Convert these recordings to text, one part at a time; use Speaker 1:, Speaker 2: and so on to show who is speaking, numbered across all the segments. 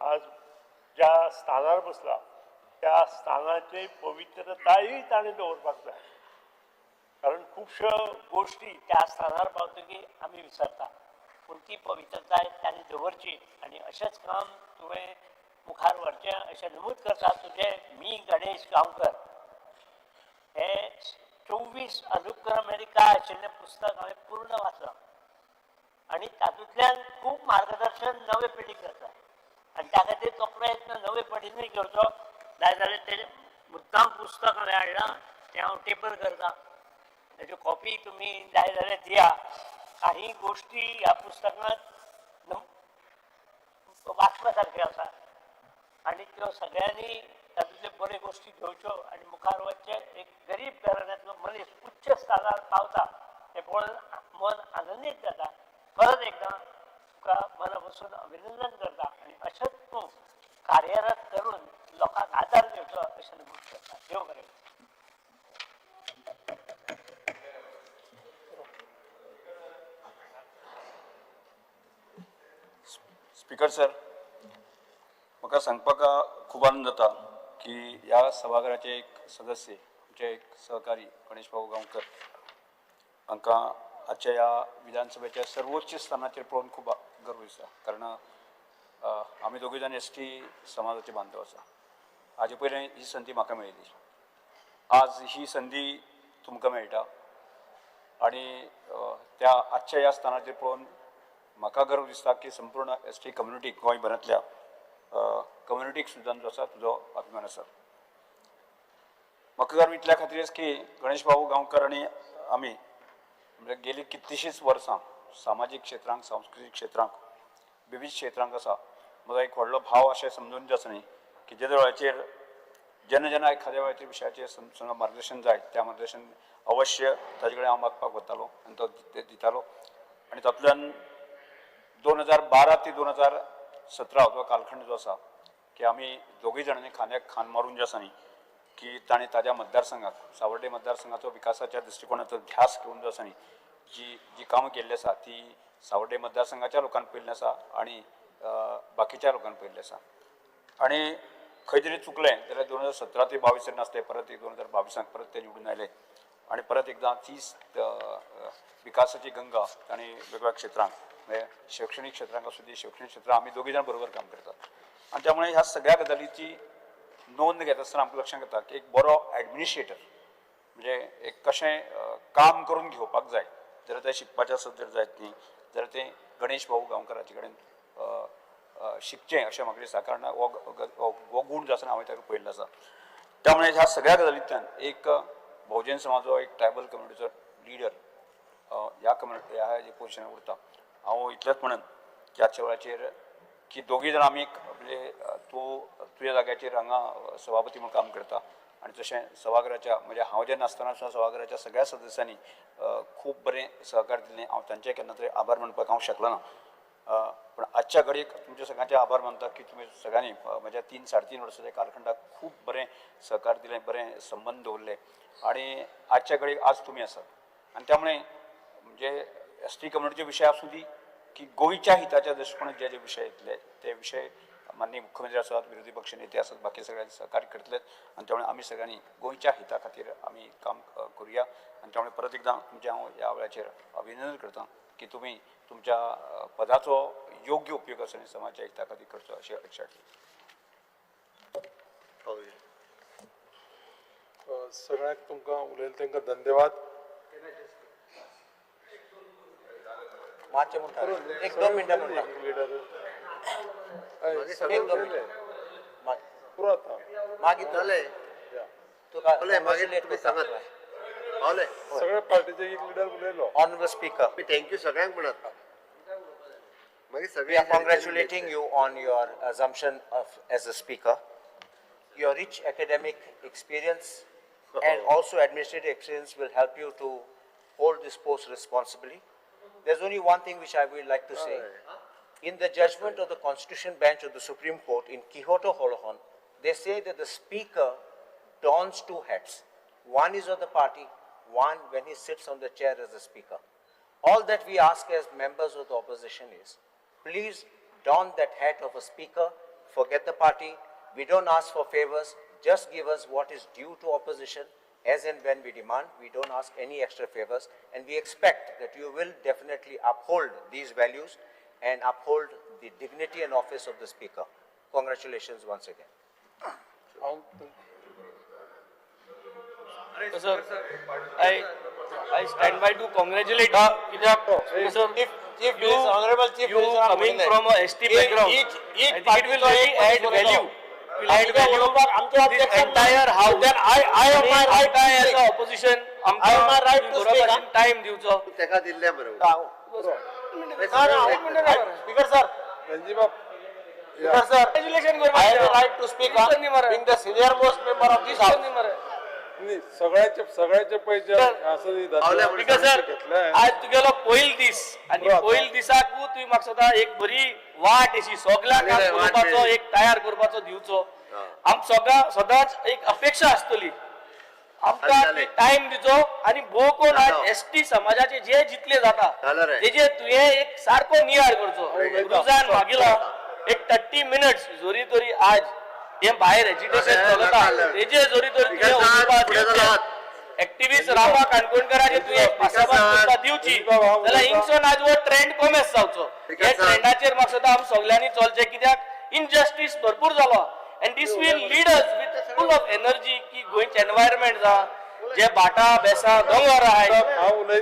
Speaker 1: आज ज्या स्थानार बसला त्या स्थानाची पवित्रताय ताणें दवरपाक जाय. कारण खुबश्यो गोष्टी त्या स्थानार पावतकीर आमी विसरता, पूण ती पवित्रताय ताणें दवरची आनी अशेंच काम तुवें मुखार व्हरचें अशें नमूद करता तुजें मी गणेश गांवकर हें 24 अनुक्रम काय आशिल्लें पुस्तक हांवें पूर्ण वाचलां आनी तातूंतल्यान खूब मार्गदर्शन नवे पिढीक जाता आनी त्या खातीर तो प्रयत्न नवे पिढीनूय करचो. जाय जाल्यार तेजें मुद्दाम पुस्तक हांवें हाडलां तें हांव टेपर करतां, तेजी कॉपी तुमी जाय जाल्यार दिया. काही गोष्टी ह्या पुस्तकांत वाचपा सारक्यो आसा आनी त्यो सगळ्यांनी तातूंतल्यो बऱ्यो गोश्टी घेवच्यो आनी मुखार वचचें. एक गरीब घराण्यांतलो मनीस उच्च स्थानार पावता हें पळोवन मन आनंदीत जाता. परत एकदां तुका मना पासून अभिनंदन करता आनी अशेंच तूं कार्यरत करून लोकांक आदार दिवचो अशें नमूद करता. देव बरें.
Speaker 2: स्पीकर सर, म्हाका सांगपाक खूब आनंद जाता की ह्या सभाघराचे एक सदस्य आमचे एक सहकारी गणेश भाऊ गांवकर हांकां आजच्या ह्या विधानसभेच्या सर्वोच्च स्थानाचेर पळोवन खूब गर्व दिसता. कारण आमी दोगूय जाण ST समाजाचे बांदव आसा. हाजे पयलीं ही संदी म्हाका मेळिल्ली, आज ही संदी तुमकां मेळटा आनी त्या आजच्या ह्या स्थानाचेर पळोवन म्हाका गर्व दिसता की संपूर्ण ST कम्युनिटीक गोंयभरांतल्या कम्युनिटीक सुद्दां जो आसा तुजो अभिमान आसा. म्हाका गर्व इतल्या खातीर की गणेश भाऊ गांवकर आनी आमी म्हणजे गेली कितलीशींच वर्सां सामाजीक क्षेत्रांक सांस्कृतीक क्षेत्रांक विविध क्षेत्रांक आसा. म्हजो एक व्हडलो भाव अशें समजून जे आसा न्ही की जे वेळाचेर जेन्ना एखाद्या वेळाचेर विशयाचेर समजा मार्गदर्शन जाय त्या मार्गदर्शन अवश्य ताजे कडेन हांव मागपाक वतालो आनी तो दितालो. आनी तातूंतल्यान 2012 ते 2017 हो कालखंड जो आसा की आमी दोगूय जाणांनी खांद्याक खांद मारून जे आसा न्ही की ताणें ताज्या मतदारसंघाक सावर्डे मतदारसंघाचो विकासाच्या दृश्टिकोनाचो ध्यास घेवन जो आसा न्ही जी कामां केल्ली आसा ती सावर्डे मतदारसंघाच्या लोकांनी पयल्ली आसा आनी बाकीच्या लोकांनी पयल्ली आसा. आनी खंय तरी चुकलें जाल्यार 2017 ते 22 नासलें, परत 2022 परत ते निवडून आयले आनी परत एकदां तीच विकासाची गंगा तांणी वेगवेगळ्या क्षेत्रांक म्हणजे शैक्षणीक क्षेत्रांक आसूं दी शैक्षणीक क्षेत्रांत आमी दोगूय जाण बरोबर काम करतात. आनी त्यामुळे ह्या सगळ्या गजालीची नोंद घेता आसतना आमकां लक्षांत येता की एक बरो एडमिनिस्ट्रेटर म्हणजे एक कशें काम करून घेवपाक जाय जाल्यार ते शिकपाचें आसत जर जायत न्ही जाल्यार तें गणेश भाऊ गांवकराचे कडेन शिकचें अशें म्हाका दिसता. कारण हो गूण जो आसा हांवें ताका पळयल्लो आसा. त्यामुळे ह्या सगळ्या गजालींतल्यान एक बहुजन समाजाचो एक ट्रायबल कम्युनिटीचो लिडर ह्या कम्युनिटी ह्या पोजिशनार उरता. हांव इतलेंच म्हणन की आजच्या वेळाचेर की दोगूय जाण आमी म्हणजे तूं तुज्या जाग्याचेर हांगा सभापती म्हणून काम करता आनी तशें सभागृहाच्या म्हणजे हांव जेन्ना आसतना सुद्दां सभागृहाच्या सगळ्या सदस्यांनी खूब बरें सहकार्य दिलें. हांव तांचे केन्ना तरी आभार मानपाक हांव शकलो ना. पण आजच्या घडयेक तुमचे सगळ्यांचे आभार मानता की तुमी सगळ्यांनी म्हज्या 3-3.5 वर्साच्या कालखंडाक खूब बरें सहकार्य दिलें, बरें संबंद दवरले आनी आजच्या घडयेक आज तुमी आसात. आनी त्यामुळे म्हणजे ST कम्युनिटीचे विशय आसूं दी की गोंयच्या हिताच्या दृश्टिकोनात जे विशय येतले ते विशय माननीय मुख्यमंत्री आसात, विरोधी पक्ष नेते आसात, बाकी सगळ्यांनी सहकार्य करतले आनी त्यामुळे आमी सगळ्यांनी गोंयच्या हिता खातीर आमी काम करुया. आनी त्यामुळे परत एकदां तुमचें हांव ह्या वेळाचेर अभिनंदन करता की तुमी तुमच्या पदाचो योग्य उपयोग आसा आनी समाजाच्या हिता खातीर करचो अशी अपेक्षा.
Speaker 3: सगळ्यांक तुमकां उलयले तांकां धन्यवाद.
Speaker 4: मातशें म्हणटा एक 2 मिनटां म्हणटा
Speaker 3: लिडर
Speaker 4: मागीर जालें तुका मागीर सांगात
Speaker 3: सगळ्या पार्टीचे एक लिडर उलयलो.
Speaker 4: ऑनरेबल स्पीकर,
Speaker 5: थँक्यू सगळ्यांक म्हणत
Speaker 4: we are congratulating you on your assumption as a speaker. Your rich academic experience and also administrative experience will help you to hold this post responsibly. There's only one thing which I would like to say. In the judgment of the Constitution Bench of the Supreme Court in Quixote Holohan, they say that the speaker dons 2 hats. One is of the party, one when he sits on the chair as the speaker. All that we ask as members of the opposition is, please don that hat of a speaker forget the party. We don't ask for favors. Just give us what is due to opposition as and when we demand. We don't ask any extra favors. And we expect that you will definitely uphold these values and uphold the dignity and office of the Speaker. Congratulations once again.
Speaker 5: Sir, I stand by to congratulate sir.
Speaker 6: If this honorable chief
Speaker 5: You
Speaker 6: minister
Speaker 5: coming from a ST background, I think it will really add value. Will add value to this entire house.
Speaker 6: Then I have my right to
Speaker 5: as
Speaker 6: speak.
Speaker 5: a opposition.
Speaker 6: I have my right to speak, huh?
Speaker 5: Time दिवचो.
Speaker 4: तेका दिल्ले बरोबर.
Speaker 6: Speaker sir,
Speaker 3: रणजीबाब
Speaker 6: Speaker sir,
Speaker 5: Congratulations
Speaker 6: I have the right to speak, huh? Being the senior most member of this house.
Speaker 3: नाही सगळ्याचे पैसे असं
Speaker 5: Because sir,
Speaker 3: घेतलंय
Speaker 5: आज तुगेलो पयल दीस आणि पयल दिसाकू तुम्ही म्हाका सदां एक बरी वाट अशी सगळ्यांक करपाचो एक तयार करपाचो दिवचो आम सदांच एक अपेक्षा आसतली आमकां टाइम दिवचो आणि भोव कोण आज एसटी समाजाचे जे जितले जाता तेजे तुवें एक सारको नियाळ करचो रुजान मागिला एक 30 मिनिट्स जोरी तरी आज हे भायर एजिटेशन चलता तेजे जोरी तरी तुवें ऍक्टिव्हिस्ट रामा काणकोणकरांचे तुवें पासाबाद सुद्दां दिवची जाल्यार हिंगसून आज हो ट्रेंड कमेस जावचो हे ट्रेंडाचेर म्हाका सदां आमी सगळ्यांनी चलचें कित्याक इनजस्टीस भरपूर जालो and this will lead us with full of energy की गोंयचे एनवायरमेंट जा जे बाटा बेसा दोंगर आहाय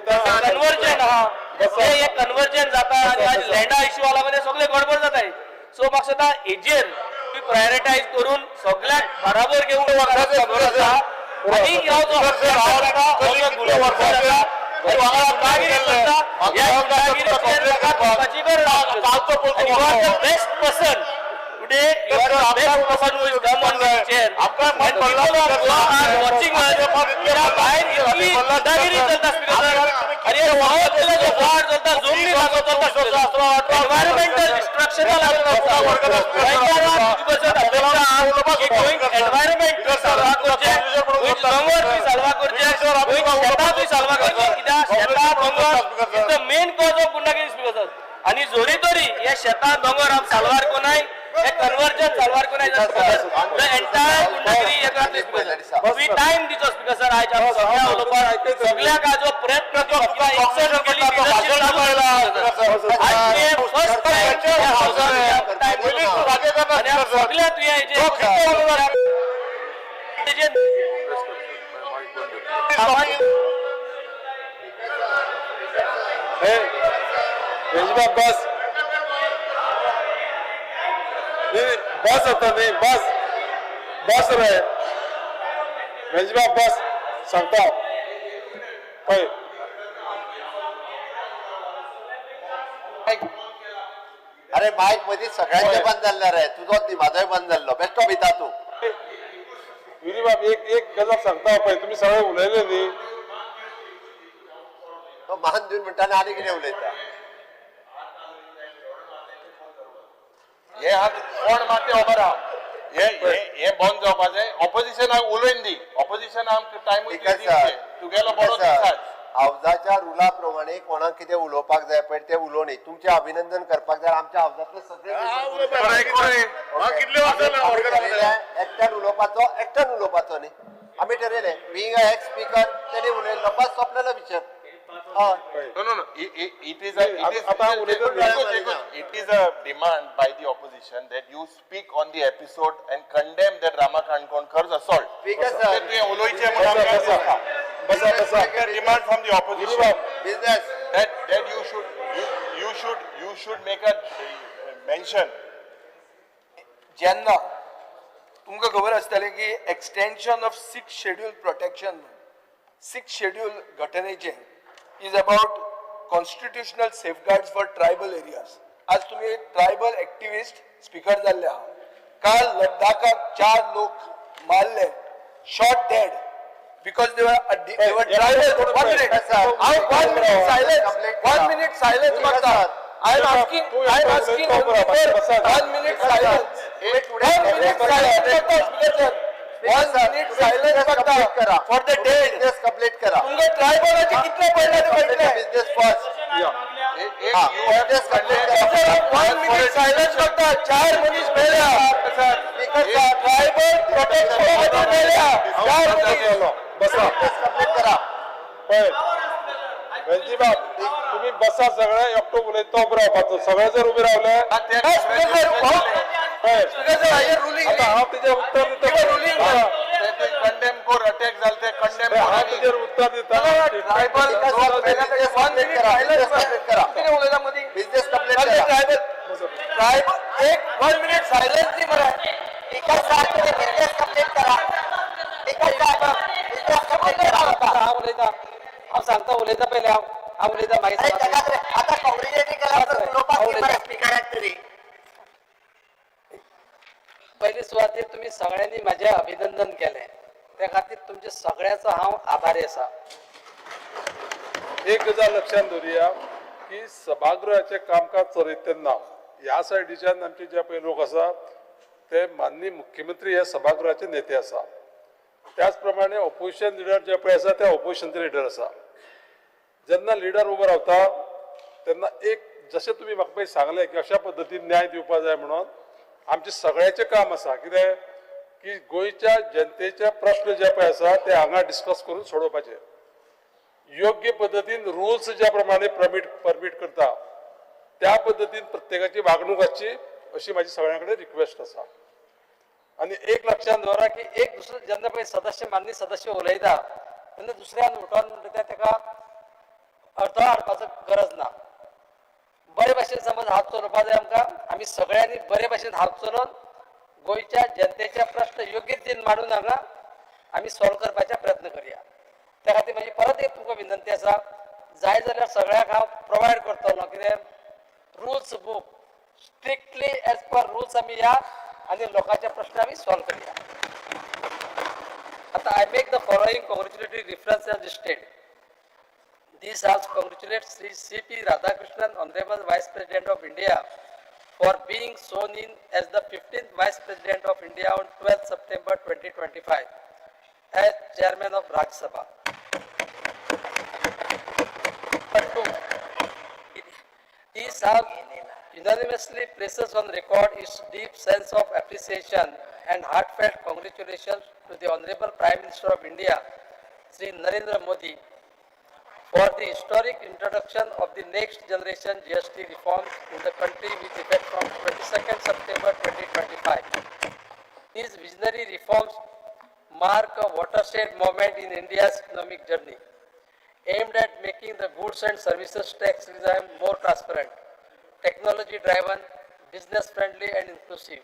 Speaker 5: कन्वर्जन आहा हे कन्वर्जन जाता आणि आज लँडा इश्यू आला मध्ये सगळे गडबड जाताय सो म्हाका सदां हेजेर प्रायोरिटायज करून सगळ्यांक बराबर घेवन वचपाचो गरज आहा आणि ह्यो जो best person today you are the best person who is come on the chair and people are watching us मेरा बाहेर इतनी दादागिरी चलता स्पीकर अरे बहुत जो वार चलता झूम नहीं लागतो एनवायरमेंटल डिस्ट्रक्शन लागतो एनवायरमेंट सालवा करचे डोंगर सालवा करचे शेता सालवा करचे कित्याक शेता डोंगर is the main cause of गुंडागिरी स्पीकर आणि जोरी तोरी हे शेता डोंगर आम सालवार कोनाय हे कन्वर्जन सालवार कोनाय द एंटायर गुंडागिरी एका वी टाइम दिसो स्पीकर सर आज आपण सगळ्या उलोवपाक सगळ्याक आज प्रयत्न किंवा एक्शन केली लीडरशिप लागू आज हे फर्स्ट टाइम हाऊसर टाइम आणि सगळ्या तुया जे
Speaker 3: रणजीबाब बस बस होता नाही बस रे रणजीबाब बस सांगता होय
Speaker 6: अरे माईक मध्ये सगळ्यांचे बंद जाल्ले रे तुझोच न्ही माझोय बंद जाल्लो बेश्टो भिता तू
Speaker 3: विरीबाब एक गजाल सांगता पळय तुम्ही सगळे उलयले न्ही
Speaker 6: तो मान दिवन म्हणटाना आनी कितें उलयता
Speaker 7: हे आज कोण माते खबर आहा हे बंद जावपाचें ऑपोजिशनाक उलयन दी ऑपोजिशन आमकां टायम तुगेलो बरो दिसाच
Speaker 6: हावजाच्या रुला प्रमाणे कोणाक कितें उलोवपाक जाय पळय तें उलोवनी तुमचें अभिनंदन करपाक जाय आमच्या हावजातले सगळे एकट्यान उलोवपाचो न्ही आमी ठरयलें बीइंग अ एक्स स्पीकर तेणी उलयल्लो बस सोंपलेलो विशय
Speaker 7: No. It is a demand by the opposition that you speak on the episode and condemn that Rama Kankonkar's assault. Demand from the opposition
Speaker 6: business
Speaker 7: that you should make a mention.
Speaker 8: जेन्ना तुमकां खबर आसतलें की extension of 6th schedule protection 6th schedule घटनेचें is about constitutional safeguards for tribal areas. आज तुम्ही tribal activist speaker जाल्ले आहात काल लडाखात 4 लोक मारले shot dead because they were tribal. 1 minute silence मागता I am asking only for 1 minute silence. 1 minute silence. 1 minute silence मागता for the dead.
Speaker 6: Business complete करा
Speaker 8: तुमगे ट्रायबलाचे कितले पडले ते पडले
Speaker 6: बिझनेस फर्स्ट
Speaker 8: बिझनेस कंप्लीट करा 1 minute silence मागता 4 मनीस मेल्या
Speaker 3: काय झालं? बसा
Speaker 6: कंप्लीट करा.
Speaker 3: पळय रणजीबाब तुम्ही बसा सगळे एकटो उलयता उबो रावपाचो सगळे जर उबे रावले
Speaker 8: ruling
Speaker 3: आता हांव तेजेर उत्तर दिता
Speaker 7: कंडेम कोर अटॅक झाले ते कंडेम
Speaker 3: हांव तेजेर उत्तर दिता
Speaker 8: ट्रायबल
Speaker 6: बिझनेस कंप्लीट करा.
Speaker 8: एक 1 minute सायलेन्स मरे
Speaker 6: बिझनेस कंप्लीट करा.
Speaker 5: हांव उलयता हांव सांगता उलयता पयले हांव उलयता मागीर
Speaker 6: आता कॉंग्रेचुलेट केला उलोवपाक स्पिकराक तरी.
Speaker 5: पयली सुवातेर तुम्ही सगळ्यांनी माझे अभिनंदन केले त्या खातीर तुमचे सगळ्याचो हांव आभारी आसा.
Speaker 3: एक गजाल लक्षात दवरुया की सभागृहाचे कामकाज चलयता तेन्ना ह्या सायडीच्यान आमचे जे पळय लोक आसा ते माननीय मुख्यमंत्री हे सभागृहाचे नेते आसा. त्याच प्रमाणे ऑपोजिशन लिडर जे पळय आसा ते ऑपोजिशनचे लिडर आसा. जेन्ना लिडर उबो रावता तेन्ना एक जशें तुमी म्हाका पळय सांगलें की अशा पद्दतीन न्याय दिवपाक जाय म्हणून आमचे सगळ्याचे काम आसा कितें की गोंयच्या जनतेचे प्रश्न जे पळय आसा ते हांगा डिस्कस करून सोडोवपाचे. योग्य पद्दतीन रुल्स ज्या प्रमाणे परमीट करता त्या पद्दतीन प्रत्येकाची वागणूक आसची अशी माझी सगळ्यां कडेन रिक्वेस्ट आसा.
Speaker 5: आणि एक लक्षात दवरा की एक दुसरो जेन्ना पळय सदस्य माननीय सदस्य उलयता तेन्ना दुसऱ्यान उठोन म्हणटा तेका अडथळो हाडपाचो गरज ना. बरे भाशेन समज हात चलोवपा जाय आमकां आमी सगळ्यांनी बरे भाशेन हात चलोवन गोंयच्या जनतेचे प्रश्न योग्य रितीन मांडून हांगा आमी सॉल्व करपाचे प्रयत्न करया. त्या खातीर म्हाजी परत एक तुमकां विनंती आसा जाय जाल्यार सगळ्यांक हांव प्रोवायड करतलो कितें rules book strictly as per rules आमी या आणि लोकांचे प्रश्न आमी सॉल्व करया. आता I make the following congratulatory reference as listed. This House congratulates Sri C.P. Radhakrishnan, Honorable Vice President of India, for being sworn in as the 15th Vice President of India on 12th September 2025 as Chairman of Rajya Sabha. This House unanimously places on record its deep sense of appreciation and heartfelt congratulations to the Honorable Prime Minister of India, Sri Narendra Modi, for the historic introduction of the next generation GST reforms in the country with effect from 22nd September 2025. These visionary reforms mark a watershed moment in India's economic journey, aimed at making the goods and services tax regime more transparent, technology-driven, business-friendly and inclusive.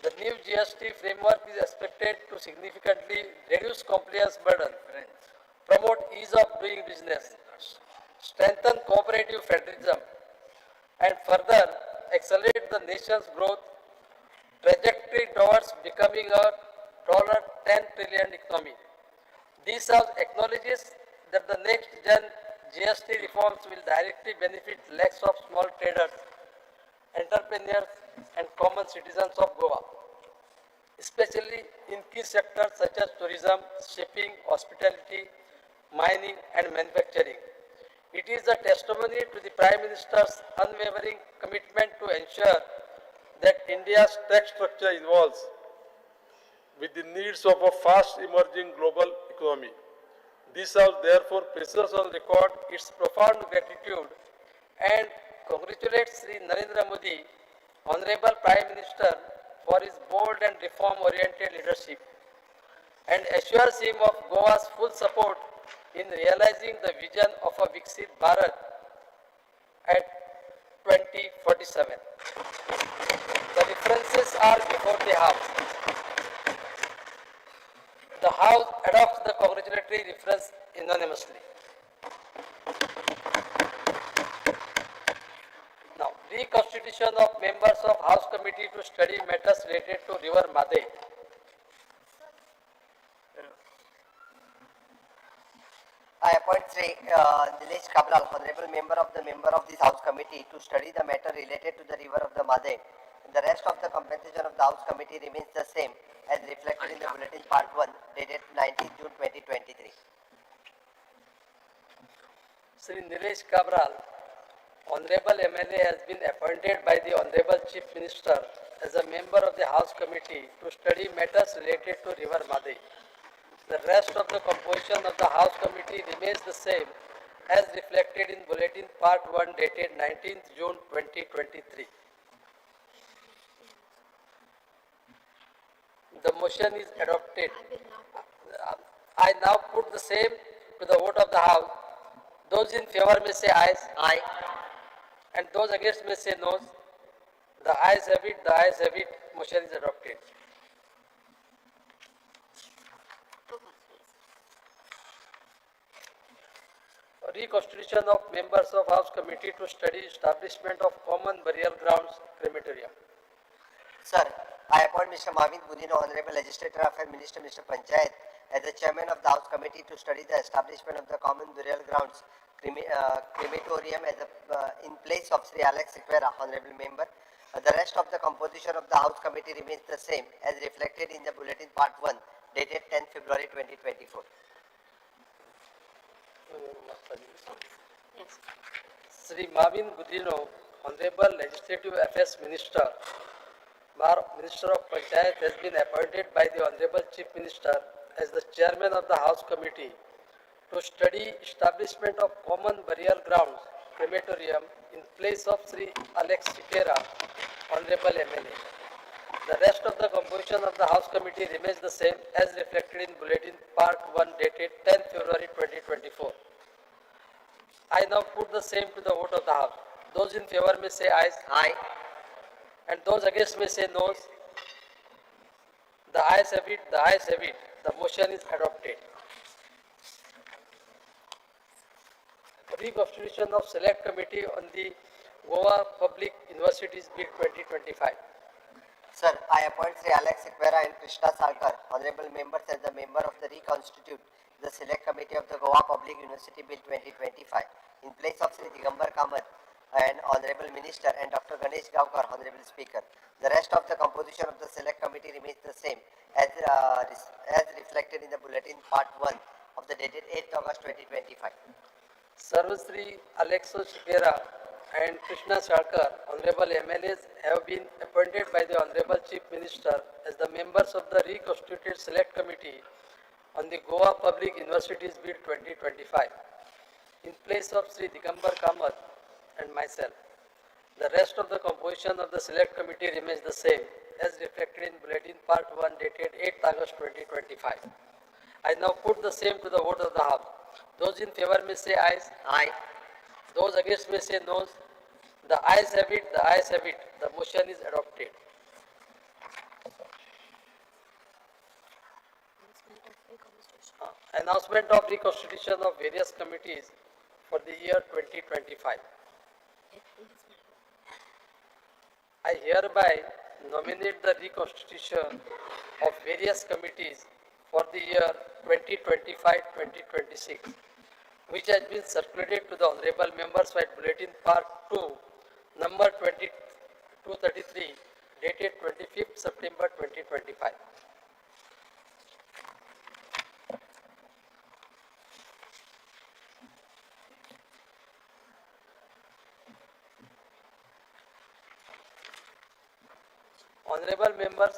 Speaker 5: The new GST framework is expected to significantly reduce compliance burden, promote ease of doing business, strengthen cooperative federalism, and further accelerate the nation's growth trajectory towards becoming a $10 trillion economy. This House acknowledges that the next gen GST reforms will directly benefit lakhs of small traders, entrepreneurs, and common citizens of Goa, especially in key sectors such as tourism, shipping, hospitality, mining and manufacturing. It is a testimony to the Prime Minister's unwavering commitment to ensure that India's tax structure evolves with the needs of a fast emerging global economy. This House therefore places on record its profound gratitude and congratulates Sri Narendra Modi, Honorable Prime Minister, for his bold and reform-oriented leadership and assures him of Goa's full support in realizing the vision of a Viksit Bharat at 2047. The references are before the House. The House adopts the congratulatory reference unanimously. Now, reconstitution of members of House Committee to study matters related to River Madhe.
Speaker 9: I appoint Sri Nilesh Kabral, Honorable Member of this House Committee, to study the matter related to the river of the Madhe. The rest of the compensation of the House Committee remains the same as reflected in the Bulletin Part 1 dated 19 June 2023.
Speaker 5: Sri Nilesh Kabral, Honorable MLA, has been appointed by the Honorable Chief Minister as a member of the House Committee to study matters related to River Madhe.
Speaker 10: The rest of the composition of the House Committee remains the same as reflected in Bulletin Part 1 dated 19th June 2023. The motion is adopted. I now put the same to the vote of the House. Those in favor may say ayes.
Speaker 9: Aye.
Speaker 10: And those against may say no. The ayes have it, the ayes have it, motion is adopted. Reconstitution of members of House Committee to study establishment of common burial grounds, crematorium.
Speaker 9: Sir, I appoint Mr. Mavin Budino, Honorable Legislator Affairs Minister, Mr. Panchayat, as the Chairman of the House Committee to study the establishment of the common burial grounds, crematorium in place of Sri Alex Sequeira, Honorable Member. The rest of the composition of the House Committee remains the same as reflected in the Bulletin Part 1 dated 10 February 2024.
Speaker 10: Sri Mavin Budino, Honorable Legislative Affairs Minister, Minister of Panchayat, has been appointed by the Honorable Chief Minister as the Chairman of the House Committee to study establishment of common burial grounds, crematorium, in place of Sri Alex Sequeira, Honorable MLA. The rest of the composition of the House Committee remains the same as reflected in Bulletin Part 1 dated 10 February 2024. I now put the same to the vote of the House. Those in favor may say ayes.
Speaker 9: Aye.
Speaker 10: And those against may say no. The ayes have it, the ayes have it. The motion is adopted. Reconstitution of Select Committee on the Goa Public Universities Bill 2025.
Speaker 9: Sir, I appoint Sri Alex Sequeira and Krishna Salkar, Honorable Members, as the member of the Reconstitute the Select Committee of the Goa Public University Bill 2025 in place of Sri Digambar Kamath and Honorable Minister and Dr. Ganesh Gaonkar, Honorable Speaker. The rest of the composition of the Select Committee remains the same as reflected in the Bulletin Part 1 of the dated 8th August 2025.
Speaker 10: Sarvasri Alexo Sequeira and Krishna Salkar, Honorable MLAs, have been appointed by the Honorable Chief Minister as the members of the Reconstituted Select Committee on the Goa Public Universities Bill 2025 in place of Sri Digambar Kamath and myself. The rest of the composition of the Select Committee remains the same as reflected in Bulletin Part 1 dated 8th August 2025. I now put the same to the vote of the House. Those in favor may say ayes.
Speaker 9: Aye.
Speaker 10: Those against may say no. The ayes have it, the ayes have it. The motion is adopted. Announcement of reconstitution of various committees for the year 2025. I hereby nominate the reconstitution of various committees for the year 2025-2026, which has been circulated to the honorable members by Bulletin Part 2, number 2233, dated 25th September 2025. Honorable members,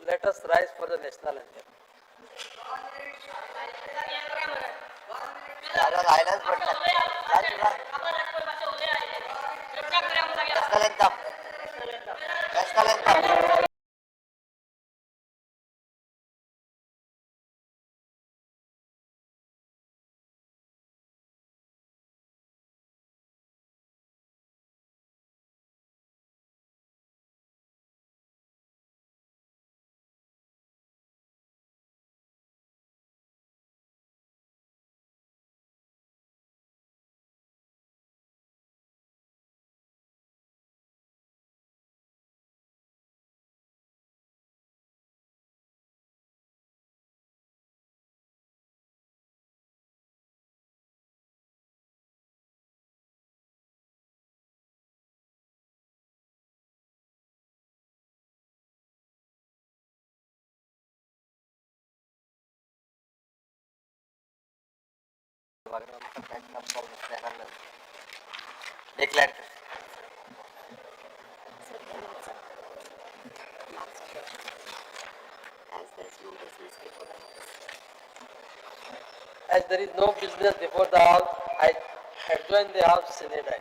Speaker 10: let us rise for the national anthem.
Speaker 9: Silence, national anthem. National anthem. Declare.
Speaker 11: As there's no business before the house.
Speaker 10: As there is no business before the House, I adjourn the House Senate.